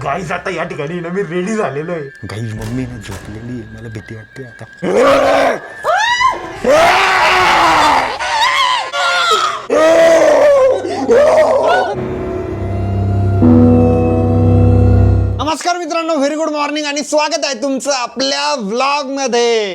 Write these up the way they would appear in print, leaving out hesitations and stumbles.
Guys आता या ठिकाणी ना मी रेडी झालेलो आहे. गाईज मम्मी ना झोपलेली आहे, मला भीती वाटते आता. नमस्कार मित्रांनो, व्हेरी गुड मॉर्निंग आणि स्वागत आहे तुमचं आपल्या व्लॉग मध्ये.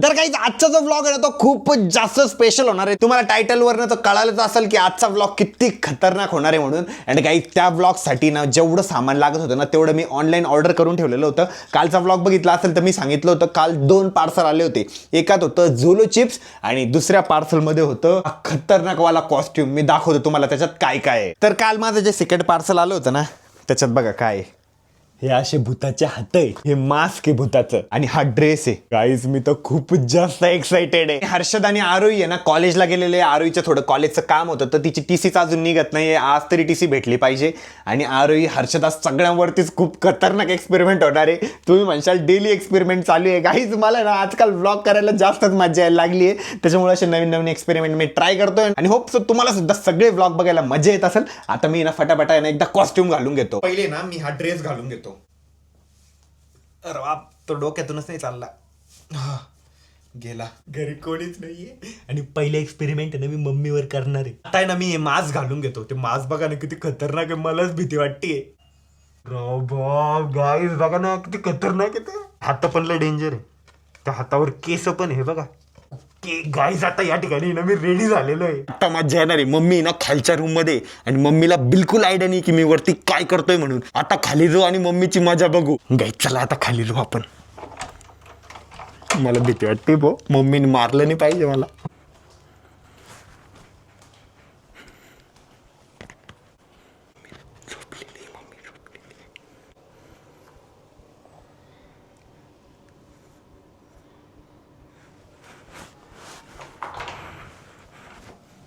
तर काही आजचा जो व्लॉग आहे ना तो खूप जास्त स्पेशल होणार आहे. तुम्हाला टायटल वरनं तर कळालंच असेल की आजचा व्लॉग किती खतरनाक होणार आहे म्हणून. आणि काही त्या व्लॉग साठी ना जेवढं सामान लागत होतं ना तेवढं मी ऑनलाईन ऑर्डर करून ठेवलेलं होतं. कालचा व्लॉग बघितला असेल तर मी सांगितलं होतं काल 2 पार्सल आले होते. एकात होतं झोलो चिप्स आणि दुसऱ्या पार्सल मध्ये होतं खतरनाक वाला कॉस्ट्युम. मी दाखवतो तुम्हाला त्याच्यात काय काय आहे. तर काल माझं जे सेकंड पार्सल आलं होतं ना त्याच्यात बघा काय आहे. हे असे भूताचे हात आहे, हे मास्क आहे भूताचं आणि हा ड्रेस आहे. गाईज मी तर खूप जास्त एक्साइटेड आहे. हर्षद आणि आरोही आहे ना कॉलेजला गेलेले. आरोहीचं थोडं कॉलेजचं काम होतं तर तिची टीसीच अजून निघत नाहीये. आज तरी टीसी भेटली पाहिजे. आणि आरोही हर्षद आज सगळ्यांवरतीच खूप खतरनाक एक्सपेरिमेंट होणार आहे. तुम्ही म्हणशाल डेली एक्सपेरिमेंट चालू आहे. गाईज मला ना आजकाल व्लॉग करायला जास्तच मजा यायला लागली आहे. त्याच्यामुळे असे नवीन नवीन एक्सपेरिमेंट मी ट्राय करतोय आणि होप सो तुम्हाला सुद्धा सगळे व्लॉग बघायला मजा येत असेल. आता मी ना फटाफटा ना एकदा कॉस्ट्युम घालून घेतो. पहिले ना मी हा ड्रेस घालून घेतो. अरे बाप, तो डोक्यातूनच नाही चालला. गेला. घरी कोणीच नाहीये आणि पहिले एक्सपेरिमेंट आहे ना मी मम्मीवर करणार आहे. आता आहे ना मी हे मास्क घालून घेतो. ते मास्क बघा ना किती खतरनाक आहे, मलाच भीती वाटते. गाईस बघा ना किती खतरनाक आहे. ते हात पण लय डेंजर आहे. त्या हातावर केस पण आहे बघा. गाईज आता या ठिकाणी ना मी रेडी झालेलो आहे. आता मजा येणार आहे. मम्मी ना खालच्या रूम मध्ये आणि मम्मीला बिलकुल आयडिया नाही की मी वरती काय करतोय म्हणून. आता खाली जाऊ आणि मम्मीची मजा बघू. गाईज चला आता खाली जाऊ आपण. मला भीती वाटते भो, मम्मीने मारलं नाही पाहिजे मला.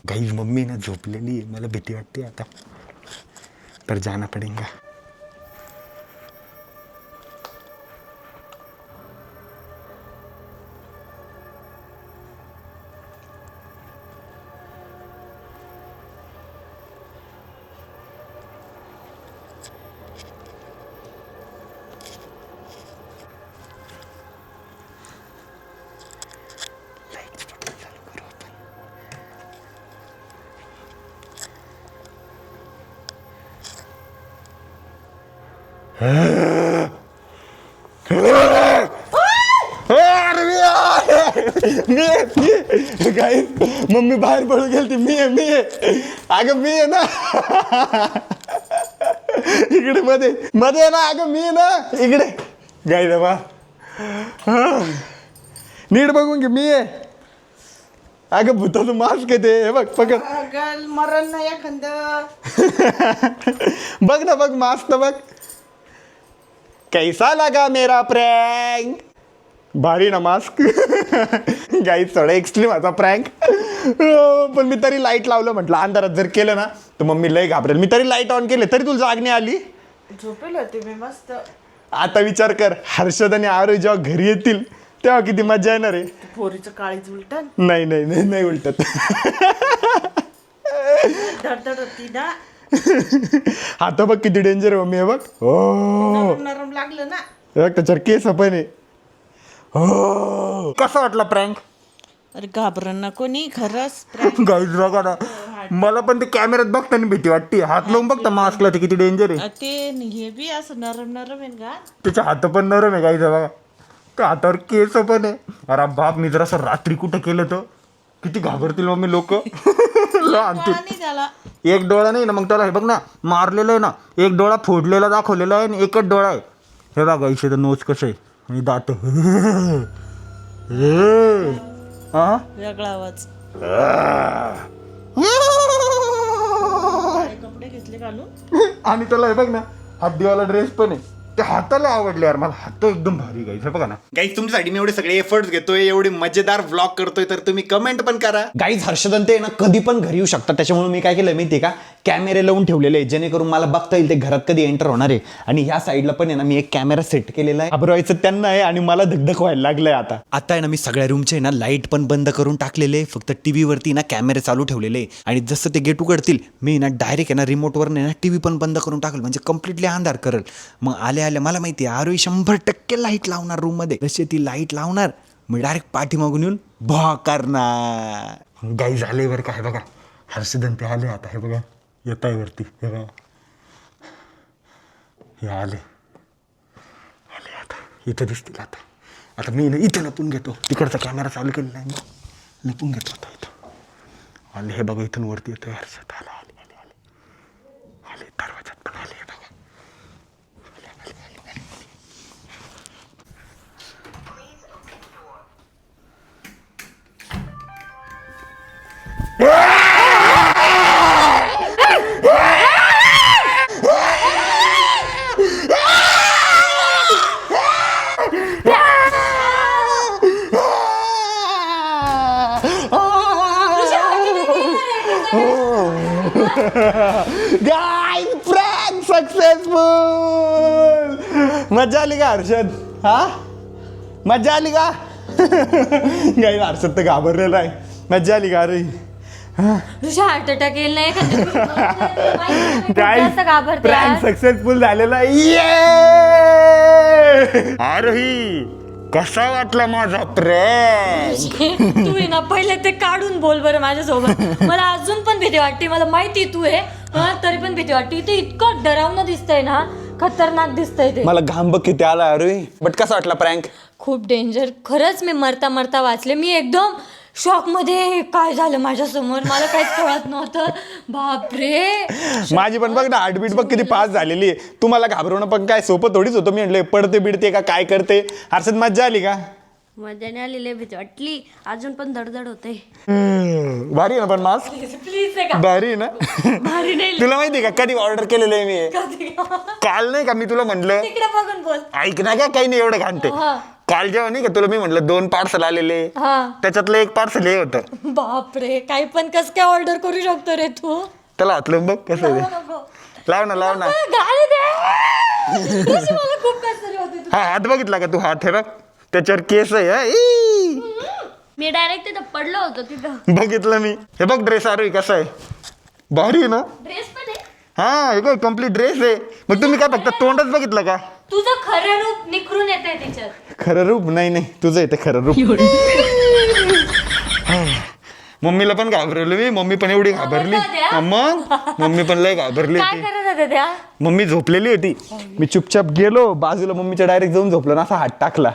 गाइस मम्मी ना झोपलेली आहे, मला भीती वाटते आता. पर जाना पडेगा. गाईस मम्मी बाहेर पडून गेली. मी आहे अगं, मी आहे ना इकडे मध्ये मध्ये आहे ना. अगं मी आहे ना इकडे. गाई बा नीट बघून घे. मी आहे अगं, भूताचं मास्क आहे ते. हे बघ पकड. मरण नाही एखाद. बघ ना, बघ मास्क तर बघ. कैसा लगा मेरा प्रँक. भारी ना मास्क. गाईज थोडा एक्स्ट्रीम आता प्रँक. पण मी तरी लाईट लावलं. म्हटलं अंधारात जर केलं ना तर मम्मी लय घाबरेल. मी तरी लाईट ऑन केले तरी तुला जाग नाही आली. झोपेल होते मी मस्त. आता विचार कर, हर्षद आणि आरोही जेव्हा घरी येतील तेव्हा किती मजा येणार आहे. पोरीचं काळीच उलटन. नाही नाही नाही नाही उलटत. धडधड होती ना. हात बघ किती डेंजर आहे मम्मी. हे बघ. हो नरम नरम लागलं ना. हे बघ त्याच्यावर केस पण आहे. हो कसा वाटला प्रँक. अरे घाबरण ना कोणी खरंच. गाईज बघा ना, मला पण ते कॅमेऱ्यात बघताना भीती वाटते. हात लावून बघता मास्कला, ते किती डेंजर आहे. ते हे बी असं नरम नरम आहे का. त्याचे हात पण नरम आहे गाईज बघा. त्या हातावर केस पण आहे. अरे बाप, मी जर असं रात्री कुठं केलं तर किती घाबरतील मम्मी लोक. नाही झाला. एक डोळा नाही ना मग त्याला. हे बघ ना मारलेलं आहे ना. एक डोळा फोडलेला दाखवलेला आहे आणि एकच डोळा आहे. हे बघा इथे तर नोच कसं आहे आणि दात. वेगळा आवाज. कपडे घेतले घालून. आणि त्याला हे बघ ना हद्दीवाला ड्रेस पण आहे. ते हाताला आवडले यार मला. हात एकदम भारी गाईज. हे बघा ना गाईज, तुमच्यासाठी मी एवढे सगळे एफर्ट्स घेतोय, एवढे मजेदार व्लॉग करतोय तर तुम्ही कमेंट पण करा. गाईज हर्षदन ते ना कधी पण घरी येऊ शकतात. त्याच्यामुळे मी काय केलं माहिती का, कॅमेरे लावून ठेवलेले आहे जेणेकरून मला बघता येईल ते घरात कधी एंटर होणार आहे. आणि ह्या साईडला पण आहे ना मी एक कॅमेरा सेट केलेला आहे. घाबरवायचं त्यांना आहे आणि मला धगधग व्हायला लागलंय आता आहे ना मी सगळ्या रूमचे ना लाईट पण बंद करून टाकलेले, फक्त टीव्ही वरती ना कॅमेरे चालू ठेवलेले. आणि जसं ते गेट उघडतील मी ना डायरेक्ट आहे ना रिमोटवर ना टीव्ही पण बंद करून टाकल, म्हणजे कम्प्लिटली अंधार करल. मग आले मला माहिती आहे आरोही 100% लाईट लावणार रूम मध्ये. जशी ती लाईट लावणार मी डायरेक्ट पाठीमागून येऊन भा करणार. गाई झाले बरं का. हे बघा हर्षदन ते आले आता. हे बघा येत आहे वरती. हे बघा हे आले आता इथं दिसतील. आता मी ना इथं लपून घेतो. तिकडचा कॅमेरा चालू केलेला आहे मी लपून घेतो आता इथं. आले हे बघा इथून वरती येतोय हर्षद. आले दरवाजात पण आले. हे बघा गाइस प्रँक सक्सेसफुल. मजा आली का हर्षद? हा मजा आली का? गाइस हर्षद तर घाबरलेला आहे. मजा आली का रे? हार्ट अटॅक येईल नाही गाइस प्रँक सक्सेसफुल झालेला आहे. आरोही कसा वाटला माझा प्रँक? तू आहे ना पहिले ते काढून बोल बरं माझ्यासोबत. मला अजून पण भीती वाटते. मला माहिती तू आहे तरी पण भीती वाटते. ते इतकं डरावणं दिसतंय ना, खतरनाक दिसतंय ते. मला घाम बघ किती आला अरे. बट कसा वाटला प्रँक? खूप डेंजर. खरंच मी मरता वाचले. मी एकदम शॉक मध्ये. काय झालं माझ्या समोर मला काहीच कळत नव्हतं. बापरे. माझी पण बघ ना हार्टबीट बघ किती फास्ट झालेली आहे. तुम्हाला घाबरवणं पण काय सोपं थोडीच होतं. मी म्हटलं पडते बिडते का काय करते. हर्षद मज्जा आली का? मजाने आलेली भीती वाटली. अजून पण धडधड होते. भारी आहे ना पण मास्क? प्लीज भारी आहे ना? भारी नाही. तुला माहिती आहे का कधी ऑर्डर केलेलं आहे मी? काल नाही का मी तुला म्हटलं तिकडे बघून बोल. ऐक ना का काही नाही एवढं घालते. काल जेव्हा नाही का तुला मी म्हटलं 2 पार्सल आलेले, त्याच्यातलं 1 पार्सल हे होतं. बापरे. काही पण कस काय ऑर्डर करू शकतो रे तू? त्याला हातलं बघ कसं आहे ते. लाव ना गाडी दे. मला खूप कसतरी होते. हा हात बघितला का तू? हात हे बघ त्याच्यावर केस आहे. मी डायरेक्ट तिथं पडलो होतो तिथं. बघितलं मी. हे बघ ड्रेस आरोही कसा आहे. भारी आहे ना? ड्रेस पण आहे. हा हे बघ कम्प्लीट ड्रेस आहे. मग तुम्ही काय फक्त तोंडच बघितलं का? तुझं खरं रूप निखरून येतंय तिच्यात. खरं रूप नाही तुझं येते खरं रूप. मम्मीला पण घाबरवलं मी. मम्मी पण एवढी घाबरली. मग मम्मी पण लय घाबरली काय होती. करत होते त्या? मम्मी झोपलेली होती. मी चुपचाप गेलो बाजूला मम्मीच्या डायरेक्ट जाऊन झोपलो ना असा हात टाकला.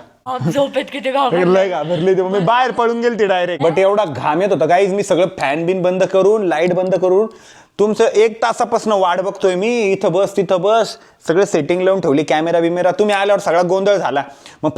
झोपेत किती लय घाबरली होती मम्मी. बाहेर पळून गेली ती डायरेक्ट. बट एवढा घाम येत होता गाईज. मी सगळं फॅन बिन बंद करून लाईट बंद करून तुमचं 1 तासापासून वाट बघतोय मी. इथं बस तिथं बस सगळं सेटिंग लावून ठेवली. कॅमेरा बिमेरा. तुम्ही आल्यावर सगळा गोंधळ झाला. मग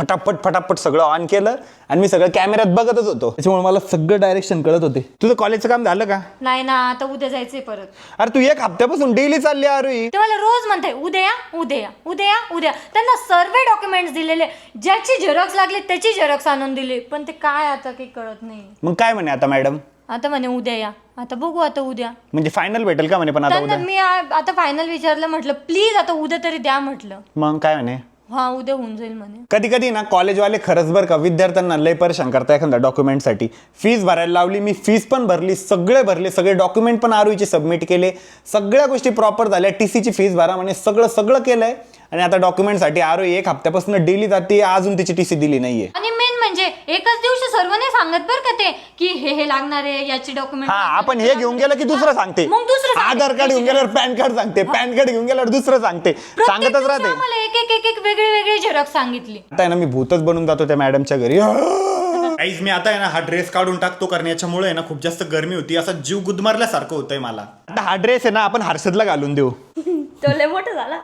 फटाफट सगळं ऑन केलं आणि मी सगळं कॅमेऱ्यात बघतच होतो. त्याच्यामुळे मला सगळं डायरेक्शन कळत होते. तुझं कॉलेजचं काम झालं का? नाही ना. आता उद्या जायचंय परत. अरे तू 1 हप्त्यापासून डेली चालली अरे. ते मला रोज म्हणताय उद्या. त्यांना सर्वे डॉक्युमेंट्स दिलेले. ज्याची झेरॉक्स लागली त्याची झेरॉक्स आणून दिली. पण ते काय आता काही कळत नाही. मग काय म्हणे आता मॅडम? आता म्हणे उद्या या. आता बघू आता उद्या. म्हणजे फायनल भेटेल का म्हणे? पण आता त्यांना उद्या मी आता फायनल विचारलं. म्हटलं प्लीज आता उद्या तरी द्या म्हटलं. मग काय म्हणे? हा उद्या होऊन जाईल म्हणे. कधी कधी ना कॉलेजवाले खरंच बरं का विद्यार्थ्यांना लय परेशान करता. एखाद्या डॉक्युमेंटसाठी फीस भरायला लावली. मी फीस पण भरली. सगळे डॉक्युमेंट पण आरोहीचे सबमिट केले. सगळ्या गोष्टी प्रॉपर झाल्या. TC ची फीस भरा म्हणे. सगळं केलंय. आणि आता डॉक्युमेंटसाठी आरोही 1 हप्त्यापासून डेली जाते. अजून तिची TC दिली नाहीये. आणि मेन म्हणजे एकच दिवशी सर्व नाही सांगत बरं का ते की हे लागणार आहे याची डॉक्युमेंट. हा आपण हे घेऊन गेलं की दुसरं सांगते. मग दुसरं आधार कार्ड घेऊन गेल्यावर पॅन कार्ड सांगते. पॅन कार्ड घेऊन गेल्यावर दुसरं सांगते. सांगतच राहते. मला एक वेगळी झेरॉक्स सांगितली. आता आहे ना मी भूतच बनून जातो त्या मॅडमच्या घरी. गाईज मी आता आहे ना हा ड्रेस काढून टाकतो कारण याच्यामुळे आहे ना खूप जास्त गरमी होती. असा जीव गुदमारल्यासारखं होतंय मला. आता हा ड्रेस आहे ना आपण हर्षदला घालून देऊ. तो लय मोठा झाला.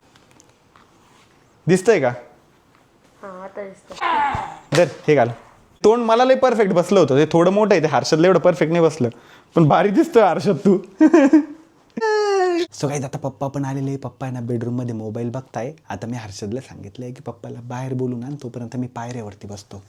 दिसतंय का? आता दिसतं. दर हे घाल. तोंड मला लय परफेक्ट बसलं होतं. ते थोडं मोठं आहे. ते हर्षदला एवढं परफेक्ट नाही बसलं. पण भारी दिसतोय हर्षद तू. सो गाईज आता पप्पा पण आलेले. पप्पा आहे ना बेडरूम मध्ये मोबाईल बघताय. आता मी हर्षदला सांगितलंय की पप्पाला बाहेर बोलून आण. तोपर्यंत मी पायऱ्यावरती बसतो.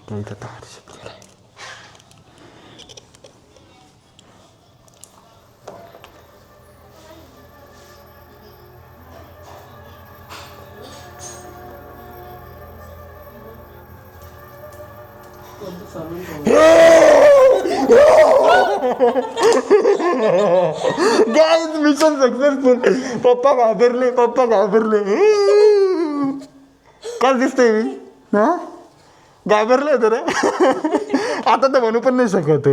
इथं तर हर्षद गेलाय. Guys mission successful. पप्पा घाबरले. काय दिसतंय मी हा घाबरले तर आता तर म्हणू पण नाही शकत.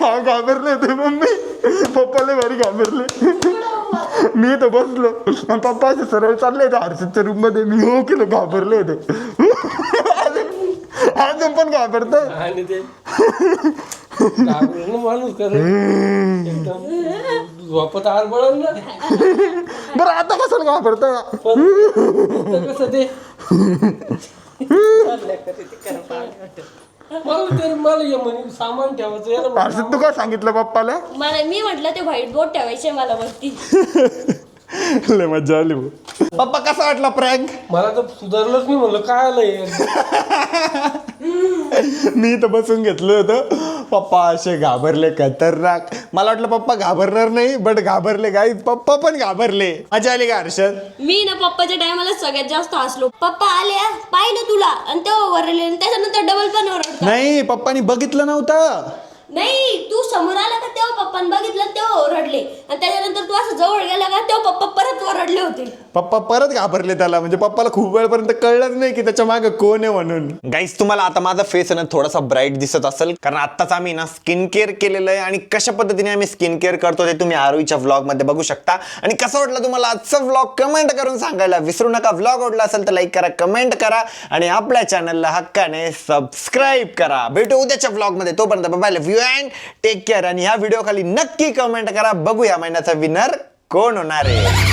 हा घाबरले होते मम्मी. पप्पाला भारी घाबरले. मी तर बसलो आणि पप्पा असे सरळ चालले होते हर्षदच्या रूम मध्ये. मी हो केलं घाबरले होते. अजून पण घाबरतोय. आणि ते घाबरून माणूस कर एकदम झोपत आरबळ ना. बरं आता कसं घाबरतोय. कसं ते मला ये म्हणे सामान ठेवायचं याला हर्षद तू काय सांगितलं पप्पाला. मी म्हटलं ते व्हाईट बोर्ड ठेवायचे मला वरती. लय मजा आली भाऊ. पप्पा कसा वाटला प्रँक. मला तर सुधारलंच नाही म्हणलं काय आलंय. मी तर बसून घेतलं होतं. पप्पा असे घाबरले खतरनाक. मला वाटलं पप्पा घाबरणार नाही बट घाबरले गाईज. पप्पा पण घाबरले. मजा आली का हर्षद. मी ना पप्पाच्या टायमाला सगळ्यात जास्त हसलो. पप्पा आले पाहिलं तुला आणि तेव्हा ओरडले आणि त्याच्यानंतर डबल पण ओरडता. नाही पप्पानी बघितलं नव्हतं. नाही तू समोर आला का तेव्हा पप्पाने बघितलं तेव्हा ओरडले आणि त्याच्यानंतर तू असं जवळ गेला का तेव्हा पप्पा परत ओरडले होते. पप्पा परत घाबरले त्याला. म्हणजे पप्पाला खूप वेळपर्यंत कळलंच नाही की त्याच्या मागे कोण आहे म्हणून. गाईस तुम्हाला आता माझा फेस आहे ना थोडासा ब्राईट दिसत असेल कारण आत्ताच आम्ही ना स्किन केअर केलेलं आहे. आणि कशा पद्धतीने आम्ही स्किन केअर करतो ते तुम्ही आरोहीच्या व्लॉग मध्ये बघू शकता. आणि कसं वाटलं तुम्हाला आजचा व्लॉग कमेंट करून सांगायला विसरू नका. व्लॉग आवडला असेल तर लाईक करा, कमेंट करा आणि आपल्या चॅनलला हक्काने सबस्क्राईब करा. भेटू उद्याच्या व्लॉग मध्ये. तोपर्यंत bye, love you and take care. आणि ह्या व्हिडिओ खाली नक्की कमेंट करा. बघू या महिन्याचा विनर कोण होणार आहे.